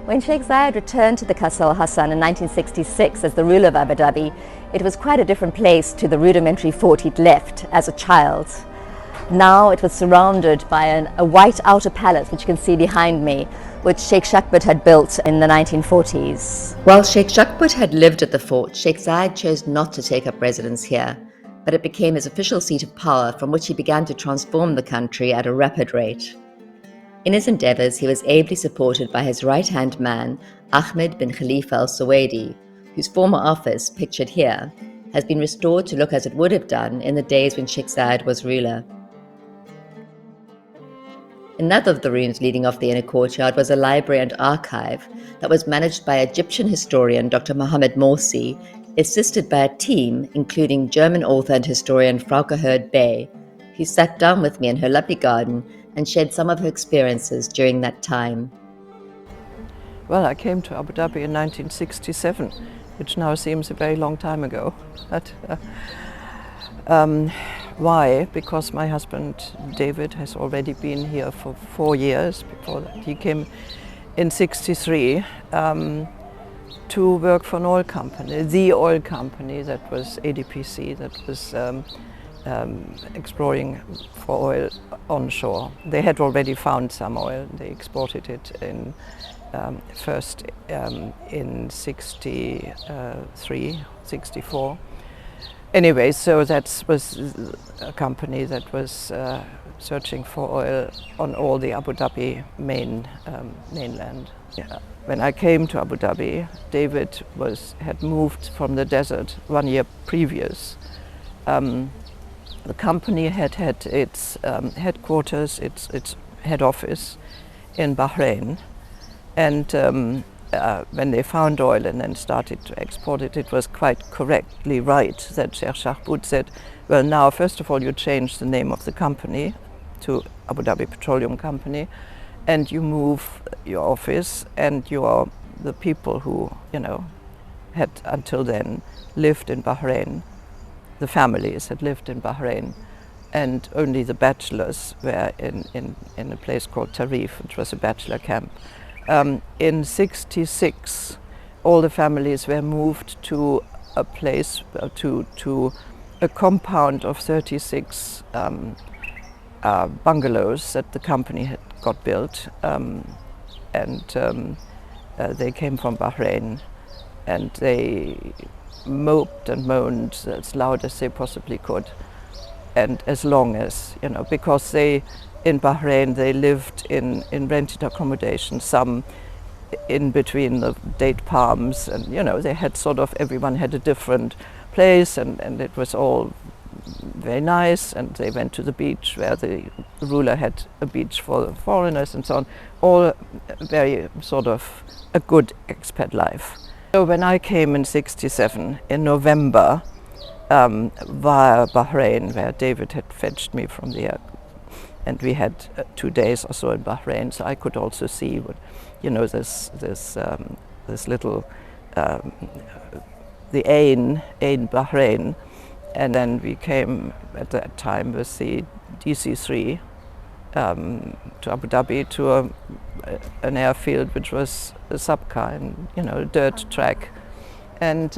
When Sheikh Zayed returned to the Qasr Al Hosn in 1966 as the ruler of Abu Dhabi, it was quite a different place to the rudimentary fort he'd left as a child. Now it was surrounded by a white outer palace, which you can see behind me, which Sheikh Zayed had built in the 1940s. While Sheikh Zayed had lived at the fort, Sheikh Zayed chose not to take up residence here, but it became his official seat of power from which he began to transform the country at a rapid rate. In his endeavors, he was ably supported by his right-hand man, Ahmed bin Khalifa al-Suwaidi, whose former office, pictured here, has been restored to look as it would have done in the days when Sheikh Zayed was ruler. Another of the rooms leading off the inner courtyard was a library and archive that was managed by Egyptian historian Dr. Mohammed Morsi, assisted by a team including German author and historian Frauke Heard-Bey, who sat down with me in her lovely garden and shared some of her experiences during that time. Well, I came to Abu Dhabi in 1967, which now seems a very long time ago. But why? Because my husband David has already been here for 4 years. Before that, he came in '63 to work for an oil company, the oil company that was ADPC, that was exploring for oil onshore. They had already found some oil. They exported it in first in '63, '64. Anyway, so that was a company that was searching for oil on all the Abu Dhabi mainland. Yeah. When I came to Abu Dhabi, David had moved from the desert 1 year previous. The company had its headquarters, its head office in Bahrain, and when they found oil and then started to export it, it was quite correctly right that Sheikh Zayed said, well, now first of all you change the name of the company to Abu Dhabi Petroleum Company, and you move your office and the people who had until then lived in Bahrain. The families had lived in Bahrain, and only the bachelors were in a place called Tarif, which was a bachelor camp. In '66, all the families were moved to a place, to a compound of 36 bungalows that the company had got built, they came from Bahrain, and they moped and moaned as loud as they possibly could, and as long as, because in Bahrain they lived in rented accommodation, some in between the date palms, and they had everyone had a different place, and it was all very nice, and they went to the beach where the ruler had a beach for foreigners and so on, all very a good expat life. So when I came in '67 in November via Bahrain, where David had fetched me from the airport, and we had 2 days or so in Bahrain, so I could also see what, this little the Ain Bahrain, and then we came at that time with the DC-3 to Abu Dhabi to an airfield which was a subcar and a dirt track, and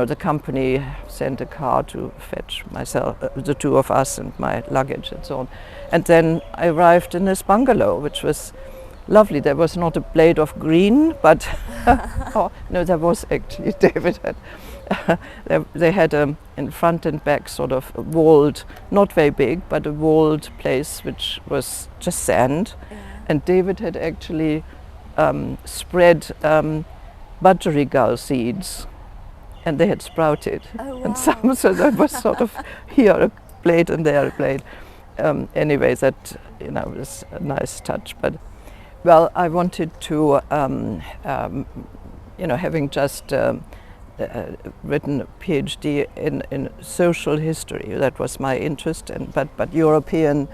the company sent a car to fetch myself, the two of us, and my luggage and so on. And then I arrived in this bungalow, which was lovely. There was not a blade of green, but oh, no, there was actually. David had. They had in front and back a walled, not very big, but a walled place which was just sand. Yeah. And David had actually spread budgerigar seeds, and they had sprouted. Oh, wow. And so there was here a blade and there a blade. Anyway, that was a nice touch. But well, I wanted to, having just written a PhD in social history, that was my interest, but European,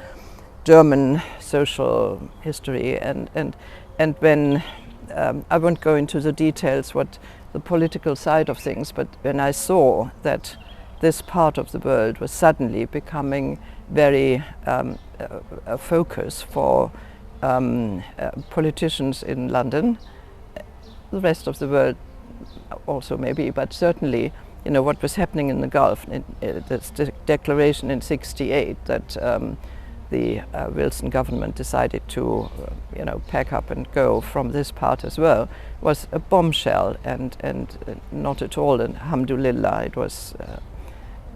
German social history, and when I won't go into the details what the political side of things, but when I saw that this part of the world was suddenly becoming very a focus for politicians in London. The rest of the world also maybe, but certainly, you know, what was happening in the Gulf, this declaration in '68 that the Wilson government decided to, you know, pack up and go from this part as well, was a bombshell, and not at all, and alhamdulillah, it was a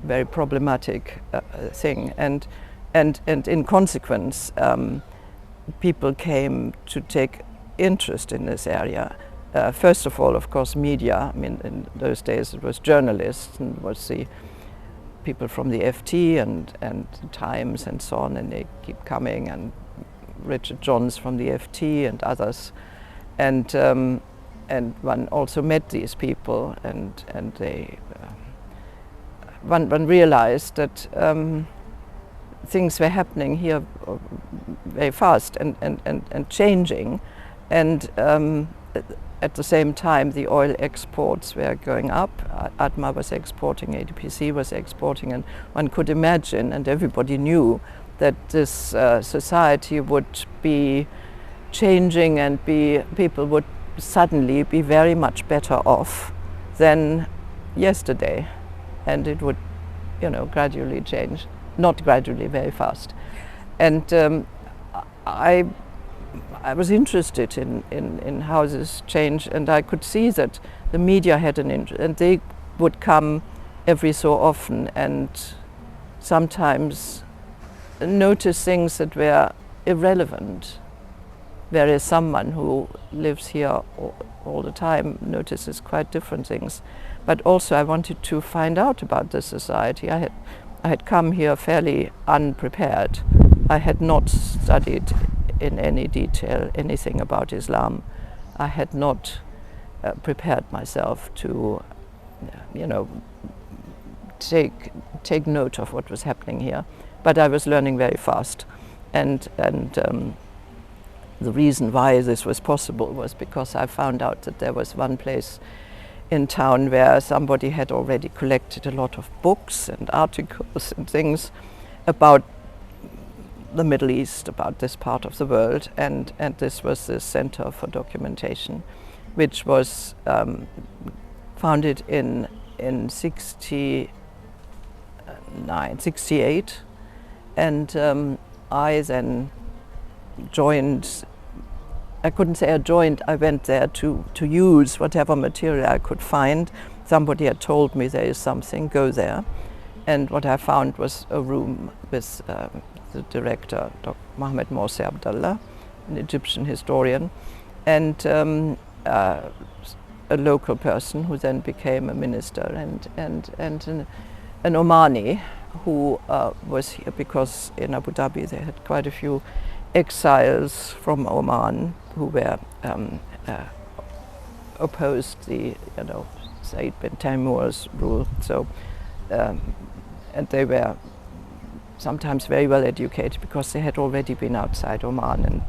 very problematic thing, and in consequence, people came to take interest in this area. First of all, of course, media. I mean, in those days it was journalists, and was the people from the FT and Times and so on, and they keep coming, and Richard Johns from the FT and others, and one also met these people, and they one realized that things were happening here very fast and changing, and at the same time the oil exports were going up. ADMA was exporting, ADPC was exporting, and one could imagine, and everybody knew, that this society would be changing, and people would suddenly be very much better off than yesterday, and it would, you know, gradually change, not gradually, very fast. And I was interested in how this changed, and I could see that the media had an interest, and they would come every so often and sometimes notice things that were irrelevant, whereas someone who lives here all the time notices quite different things. But also I wanted to find out about the society. I had come here fairly unprepared. I had not studied in any detail anything about Islam. I had not prepared myself to, you know, take note of what was happening here. But I was learning very fast, and the reason why this was possible was because I found out that there was one place in town where somebody had already collected a lot of books and articles and things about the Middle East, about this part of the world, and this was the Center for Documentation, which was founded in 68, and I then joined. I couldn't say I joined, I went there to use whatever material I could find. Somebody had told me there is something, go there. And what I found was a room with the director, Dr. Mohammed Morsi Abdallah, an Egyptian historian, and a local person who then became a minister, and an Omani who was here because in Abu Dhabi they had quite a few exiles from Oman who were opposed the, you know, Zayed bin Taimur's rule. So, and they were sometimes very well educated because they had already been outside Oman.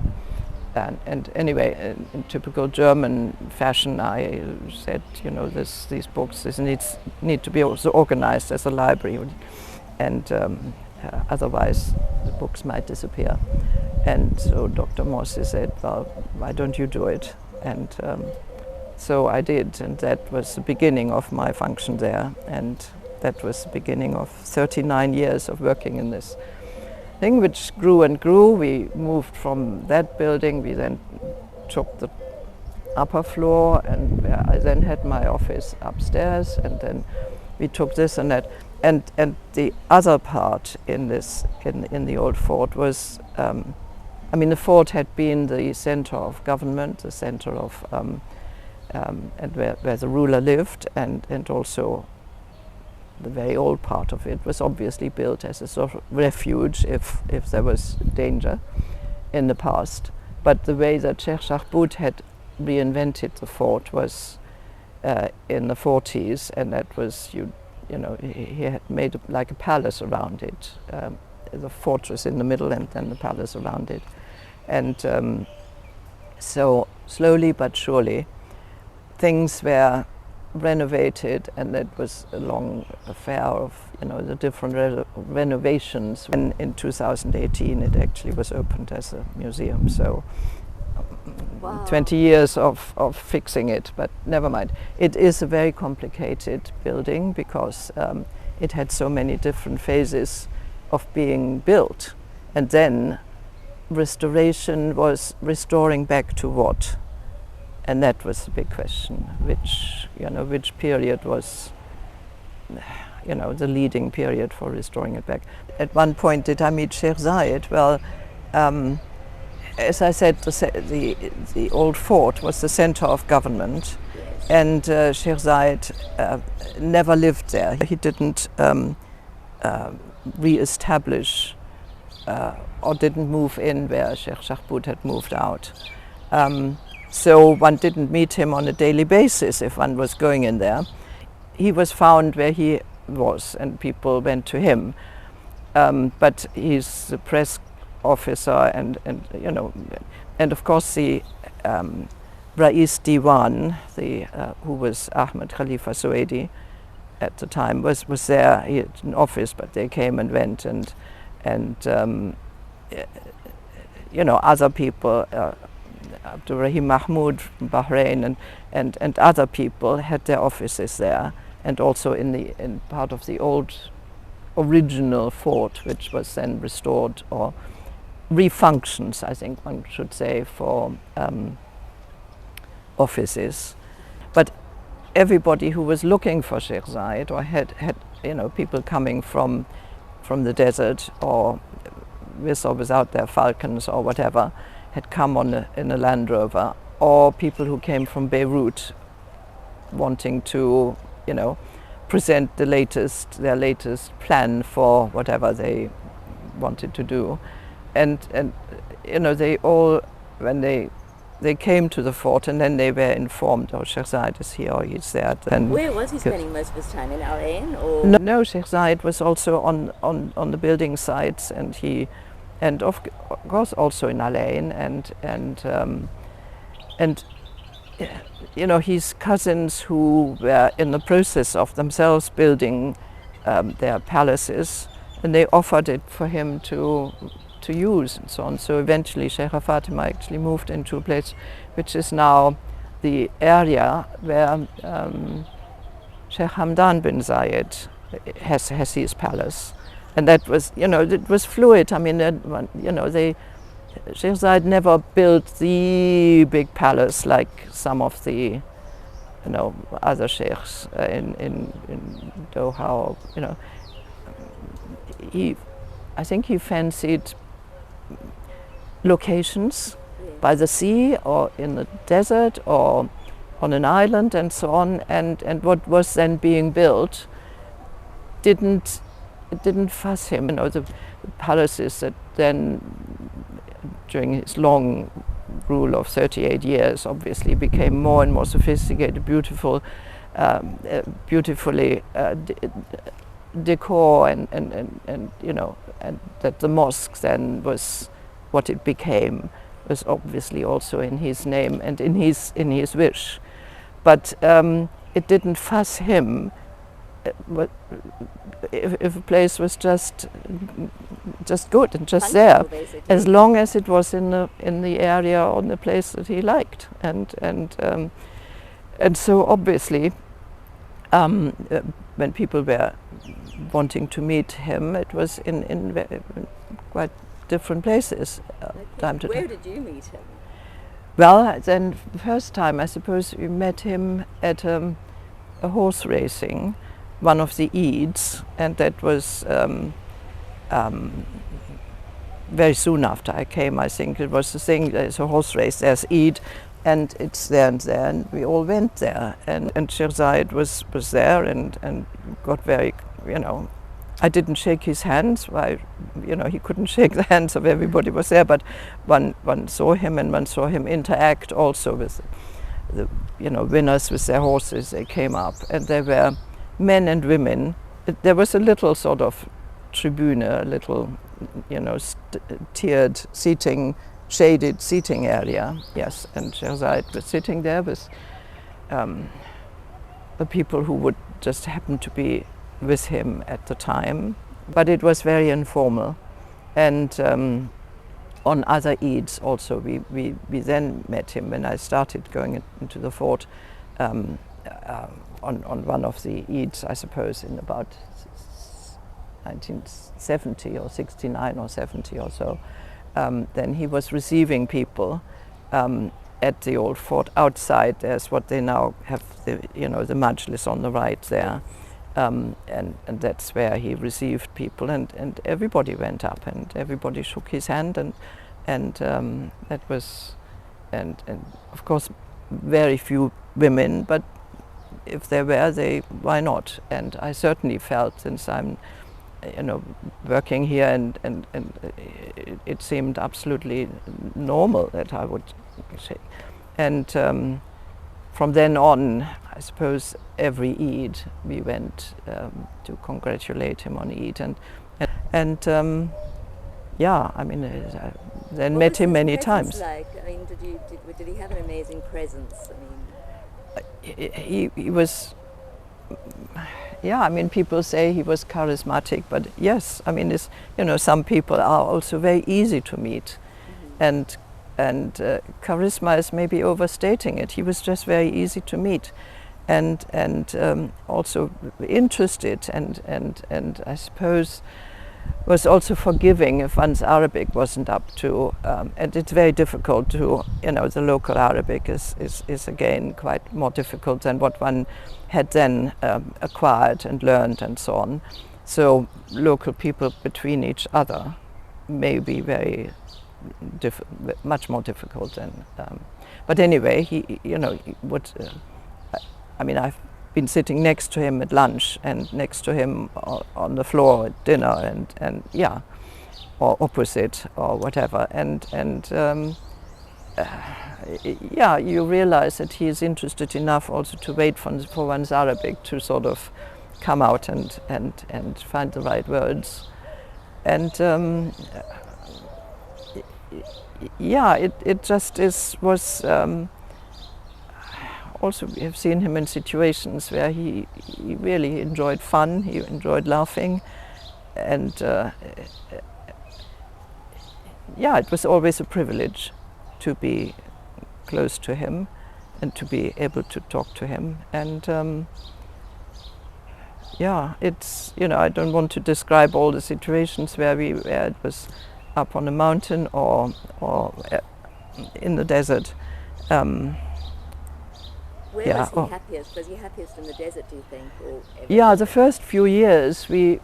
And anyway, in typical German fashion, I said, you know, these books need to be also organized as a library, and otherwise the books might disappear. And so Dr. Morsi said, well, why don't you do it? And so I did, and that was the beginning of my function there, and that was the beginning of 39 years of working in this thing, which grew and grew. We moved from that building, we then took the upper floor, and I then had my office upstairs, and then we took this and that. And the other part in this, in the old fort was, I mean, the fort had been the center of government, the center of, and where the ruler lived, and also the very old part of it was obviously built as a sort of refuge if there was danger in the past. But the way that Sheikh Zayed had reinvented the fort was in the 40s, and that was, you know, he had made like a palace around it, the fortress in the middle and then the palace around it. And so slowly but surely things were renovated, and it was a long affair of the different renovations. And in 2018 it actually was opened as a museum. So Wow. 20 years of fixing it, but never mind. It is a very complicated building because it had so many different phases of being built, and then restoration was restoring back to what? And that was the big question, which period was the leading period for restoring it back. At one point, did I meet Sheikh Zayed? Well, as I said, the old fort was the center of government, and Sheikh Zayed never lived there. He didn't re-establish or didn't move in where Sheikh Shahboud had moved out. So one didn't meet him on a daily basis if one was going in there. He was found where he was, and people went to him. But he's the press officer, and of course the Rais Diwan, who was Ahmed Khalifa Suwaidi at the time, was there. He had an office, but they came and went, and other people. Abdurrahim Mahmoud from Bahrain and other people had their offices there, and also in part of the old original fort, which was then restored or refunctions, I think one should say, for offices. But everybody who was looking for Sheikh Zayed, or had people coming from the desert, or with or without their falcons or whatever, had come in a Land Rover, or people who came from Beirut wanting to, present their latest plan for whatever they wanted to do, and they all, when they came to the fort, and then they were informed, oh, Sheikh Zayed is here, or he's there. And where was he spending most of his time, in Al Ain, or? No, Sheikh Zayed was also on the building sites, and of course also in Al Ain, and his cousins who were in the process of themselves building their palaces, and they offered it for him to use and so on. So eventually Sheikh Fatima actually moved into a place which is now the area where Sheikh Hamdan bin Zayed has his palace. And that was, it was fluid. I mean, Sheikh Zayed never built the big palace like some of the, other sheikhs in Doha. I think he fancied locations by the sea, or in the desert, or on an island, and so on. And what was then being built didn't fuss him. The palaces that then, during his long rule of 38 years, obviously became more and more sophisticated, beautifully decor, and that the mosque then was what it became, was obviously also in his name and in his wish. But it didn't fuss him. If a place was just good and just there, basically, as long as it was in the area, on the place that he liked, and so obviously when people were wanting to meet him, it was in quite different places. Time to where time. did you meet him? Well, then the first time I suppose we met him at a horse racing, one of the Eids, and that was very soon after I came. I think it was the thing. There's a horse race, there's Eid, and it's there and there, and we all went there. And Sheikh Zayed was there, and got very, I didn't shake his hands. He couldn't shake the hands of everybody was there, but one saw him, and one saw him interact also with the winners with their horses. They came up, and there were men and women. There was a little sort of tribune, a little, tiered seating, shaded seating area. Yes, and Sheikh Zayed was sitting there with the people who would just happen to be with him at the time. But it was very informal. And on other Eids also, we then met him when I started going into the fort on one of the Eids, I suppose, in about 1970 or 69 or 70 or so. Then he was receiving people at the old fort outside. There's what they now have, the majlis on the right there. And that's where he received people, and everybody went up and everybody shook his hand, and that was, and of course very few women, but if there were, why not? And I certainly felt, since I'm working here, and it seemed absolutely normal that I would say. And from then on, I suppose every Eid we went to congratulate him on Eid, and yeah, I mean, then met him many times. Like? I mean, did he have an amazing presence? I mean, he was. Yeah, I mean, people say he was charismatic, but yes, I mean, some people are also very easy to meet, and charisma is maybe overstating it. He was just very easy to meet, and also interested, and I suppose was also forgiving if one's Arabic wasn't up to, and it's very difficult to, the local Arabic is again quite more difficult than what one had then acquired and learned and so on. So local people between each other may be very much more difficult than, but anyway, he would, I mean, I've been sitting next to him at lunch and next to him on the floor at dinner, and yeah, or opposite or whatever, and yeah, you realize that he is interested enough also to wait for one's Arabic to sort of come out and find the right words, and yeah, it just was. Also, we have seen him in situations where he really enjoyed fun, he enjoyed laughing, and yeah, it was always a privilege to be close to him and to be able to talk to him. And yeah, it's, I don't want to describe all the situations where it was up on a mountain or in the desert. Where was he happiest? Was he happiest in the desert, do you think? Or yeah, the first few years, in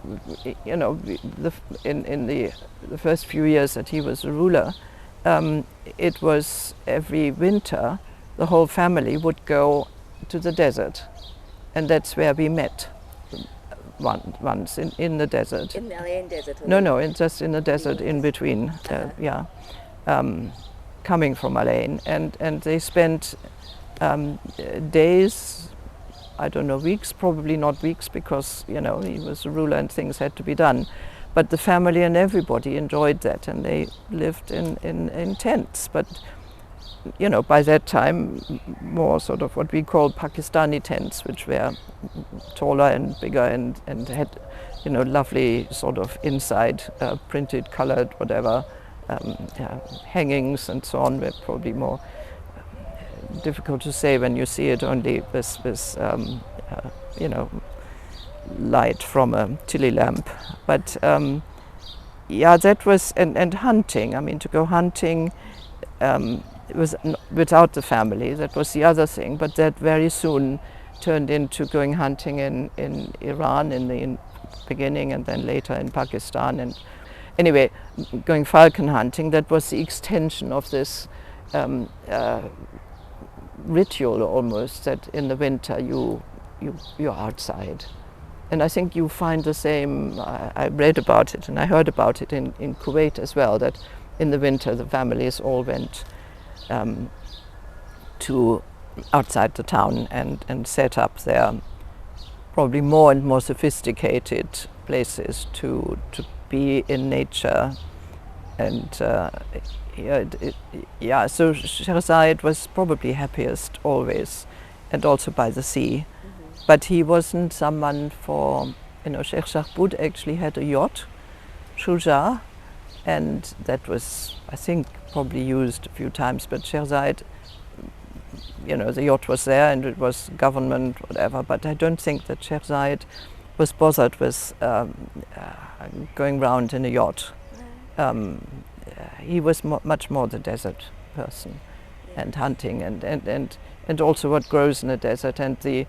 the first few years that he was a ruler, it was every winter the whole family would go to the desert, and that's where we met once in the desert. In the Al desert? No, just in the desert in between. Yeah, coming from Al, and they spent days, I don't know, weeks, probably not weeks, because he was a ruler and things had to be done, but the family and everybody enjoyed that, and they lived in tents, but by that time more sort of what we call Pakistani tents, which were taller and bigger and had lovely sort of inside printed, colored, whatever, hangings and so on, were probably more difficult to say when you see it only with light from a tilly lamp. But yeah, that was, and hunting. I mean, to go hunting, it was without the family. That was the other thing. But that very soon turned into going hunting in Iran in the beginning, and then later in Pakistan. And anyway, going falcon hunting, that was the extension of this ritual almost, that in the winter you're outside. And I think you find the same, I read about it and I heard about it in Kuwait as well, that in the winter the families all went to outside the town and set up their probably more and more sophisticated places to be in nature. And so Sheikh Zayed was probably happiest always, and also by the sea. But he wasn't someone for, Sheikh Zayed actually had a yacht, Shuja, and that was, I think, probably used a few times, but Sheikh Zayed, the yacht was there and it was government, whatever, but I don't think that Sheikh Zayed was bothered with going round in a yacht. He was much more the desert person, and hunting and also what grows in the desert, and the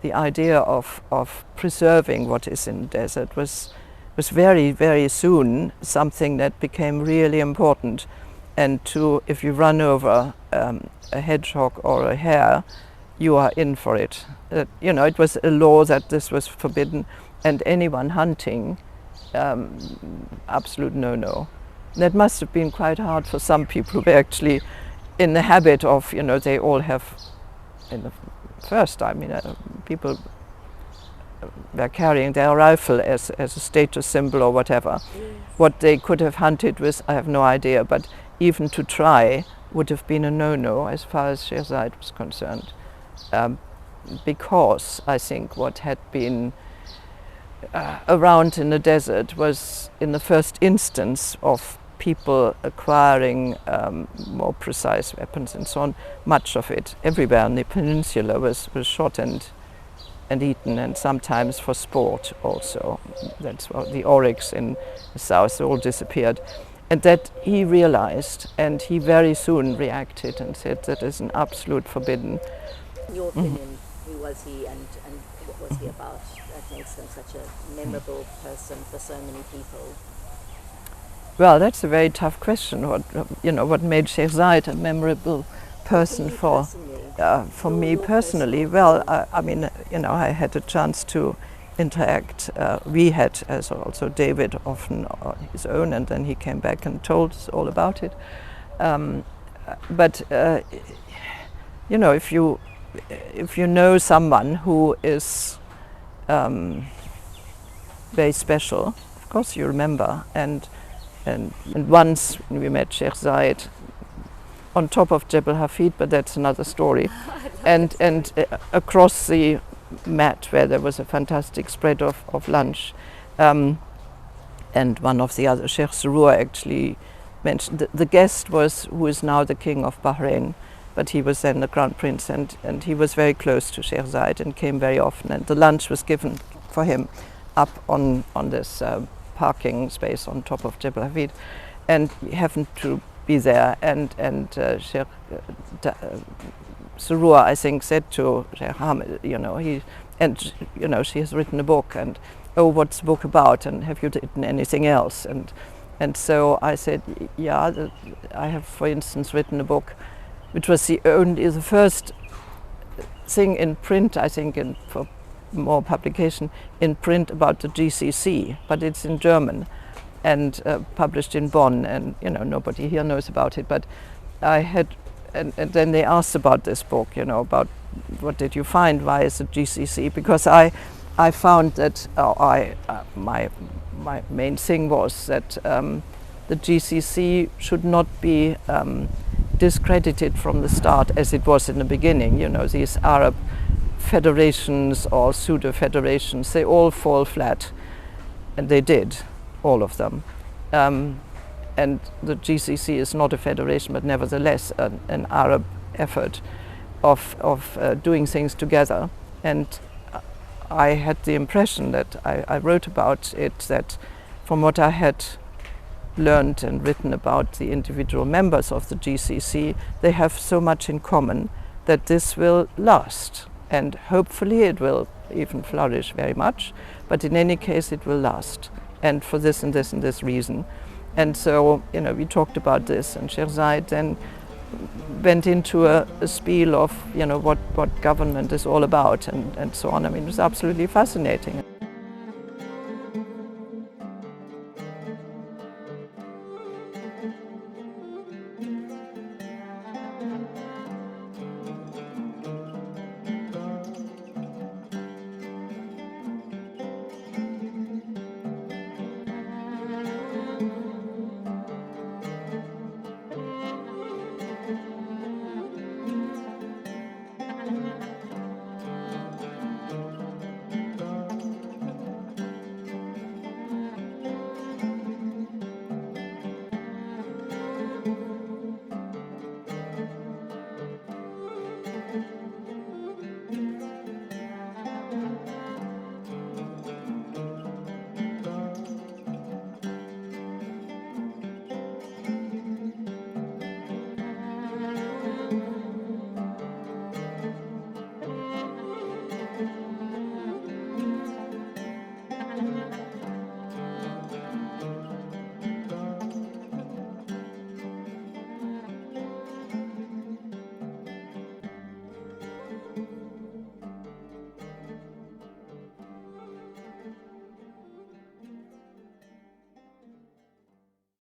idea of preserving what is in the desert was very, very soon something that became really important. And if you run over a hedgehog or a hare, you are in for it. It was a law that this was forbidden, and anyone hunting, absolute no-no. That must have been quite hard for some people who were actually in the habit of, they all have, in the first time, people were carrying their rifle as a status symbol or whatever. Yes. What they could have hunted with, I have no idea, but even to try would have been a no-no as far as Sheikh Zayed was concerned. Because I think what had been around in the desert was, in the first instance of people acquiring more precise weapons and so on, much of it, everywhere on the peninsula, was shot and eaten, and sometimes for sport also. That's what the oryx in the south all disappeared. And that he realized, and he very soon reacted and said that is an absolute forbidden. In your opinion, who was he and what was he about that makes him such a memorable person for so many people? Well, that's a very tough question. What made Sheikh Zayed a memorable person for me personally? Well, I had a chance to interact. We had, as also David, often on his own, and then he came back and told us all about it. But if you know someone who is very special, of course you remember. And once we met Sheikh Zayed on top of Jebel Hafid, but that's another story. and across the mat where there was a fantastic spread of lunch, and one of the other, Sheikh Surur, actually mentioned the guest who is now the king of Bahrain, but he was then the crown prince, and he was very close to Sheikh Zayed and came very often, and the lunch was given for him up on this parking space on top of Jebel Hafid, and he happened to be there, and Sheikh Surur, I think, said to Sheikh Hamid, she has written a book, and what's the book about, and have you written anything else? And so I said, yeah, I have, for instance, written a book, which was the first thing in print, I think, for more publication in print about the GCC, but it's in German and published in Bonn, and nobody here knows about it. But I had, and then they asked about this book, about what did you find, why is it GCC? Because I found that my main thing was that the GCC should not be discredited from the start as it was in the beginning. These Arab federations or pseudo-federations, they all fall flat, and they did, all of them. And the GCC is not a federation, but nevertheless an Arab effort of doing things together. And I had the impression that I wrote about it, that from what I had learned and written about the individual members of the GCC, they have so much in common that this will last. And hopefully it will even flourish very much, but in any case it will last, and for this and this and this reason. And so, we talked about this, and Sheikh Zayed then went into a spiel of, what government is all about, and so on. I mean, it was absolutely fascinating.